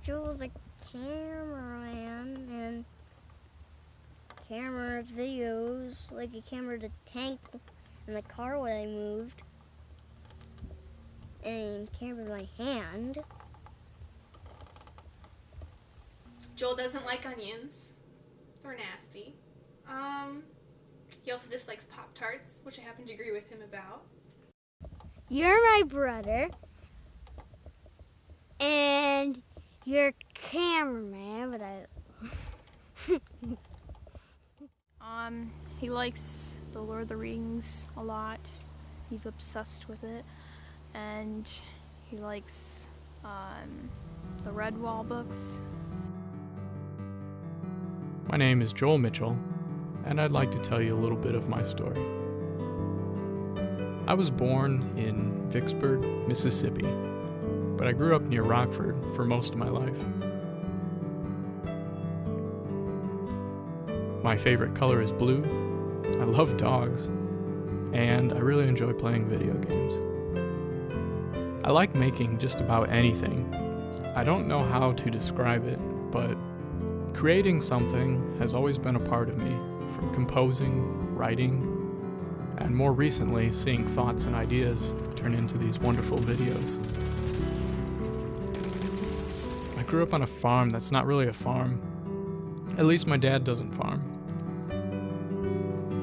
Joel was a cameraman and camera videos, like he cameraed the tank and the car when I moved, and cameraed my hand. Joel doesn't like onions. They're nasty. He also dislikes Pop-Tarts, which I happen to agree with him about. You're my brother, and you're cameraman, but He likes The Lord of the Rings a lot. He's obsessed with it. And he likes the Redwall books. My name is Joel Mitchell, and I'd like to tell you a little bit of my story. I was born in Vicksburg, Mississippi, but I grew up near Rockford for most of my life. My favorite color is blue, I love dogs, and I really enjoy playing video games. I like making just about anything. I don't know how to describe it, but creating something has always been a part of me, from composing, writing, and more recently, seeing thoughts and ideas turn into these wonderful videos. I grew up on a farm that's not really a farm. At least my dad doesn't farm.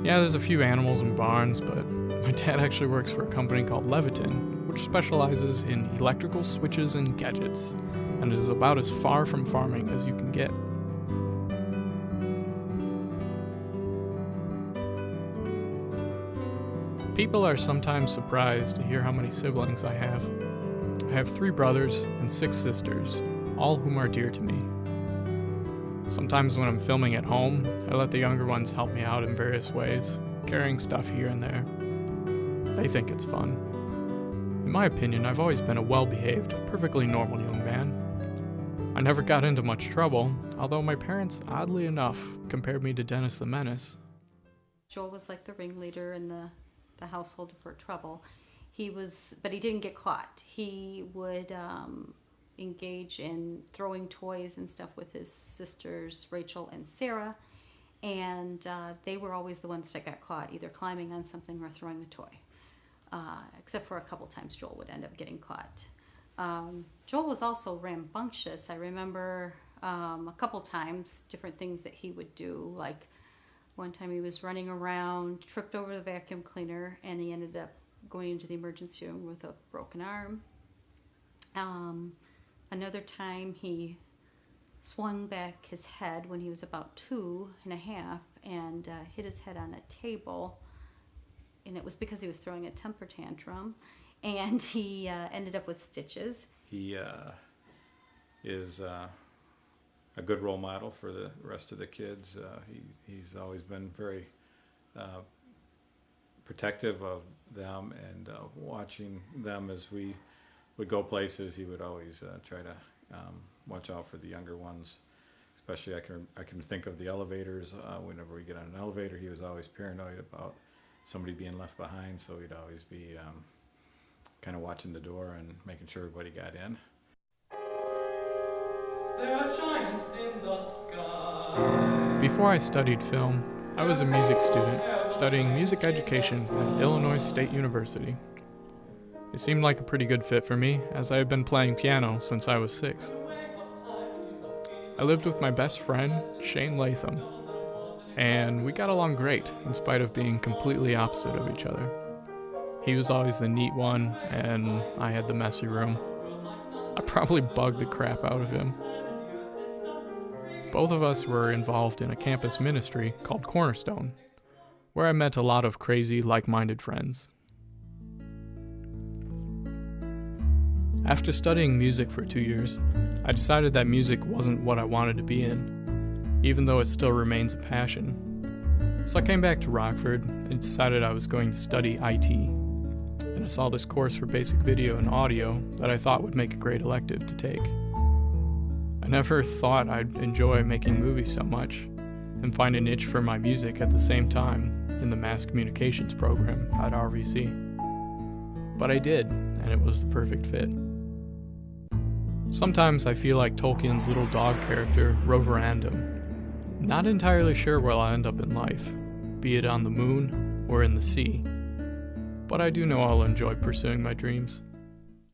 Yeah, there's a few animals and barns, but my dad actually works for a company called Leviton, which specializes in electrical switches and gadgets, and is about as far from farming as you can get. People are sometimes surprised to hear how many siblings I have. I have 3 brothers and 6 sisters, all whom are dear to me. Sometimes when I'm filming at home, I let the younger ones help me out in various ways, carrying stuff here and there. They think it's fun. In my opinion, I've always been a well-behaved, perfectly normal young man. I never got into much trouble, although my parents, oddly enough, compared me to Dennis the Menace. Joel was like the ringleader in the household for trouble. But he didn't get caught. He would engage in throwing toys and stuff with his sisters, Rachel and Sarah, and they were always the ones that got caught, either climbing on something or throwing the toy. Except for a couple times Joel would end up getting caught. Joel was also rambunctious. I remember a couple times different things that he would do, like one time he was running around, tripped over the vacuum cleaner, and he ended up going into the emergency room with a broken arm. Another time he swung back his head when he was about 2.5 and hit his head on a table, and it was because he was throwing a temper tantrum, and he ended up with stitches. He is a good role model for the rest of the kids. He's always been very protective of them, and watching them as we would go places, he would always try to watch out for the younger ones. Especially I can think of the elevators. Whenever we get on an elevator, he was always paranoid about somebody being left behind, so he'd always be kind of watching the door and making sure everybody got in. There are giants in the sky. Before I studied film, I was a music student studying music education at Illinois State University. It seemed like a pretty good fit for me, as I had been playing piano since I was 6. I lived with my best friend, Shane Latham, and we got along great in spite of being completely opposite of each other. He was always the neat one, and I had the messy room. I probably bugged the crap out of him. Both of us were involved in a campus ministry called Cornerstone, where I met a lot of crazy, like-minded friends. After studying music for 2 years, I decided that music wasn't what I wanted to be in, even though it still remains a passion. So I came back to Rockford and decided I was going to study IT, and I saw this course for basic video and audio that I thought would make a great elective to take. I never thought I'd enjoy making movies so much and find a niche for my music at the same time in the mass communications program at RVC. But I did, and it was the perfect fit. Sometimes I feel like Tolkien's little dog character, Roverandom. Not entirely sure where I'll end up in life, be it on the moon or in the sea, but I do know I'll enjoy pursuing my dreams.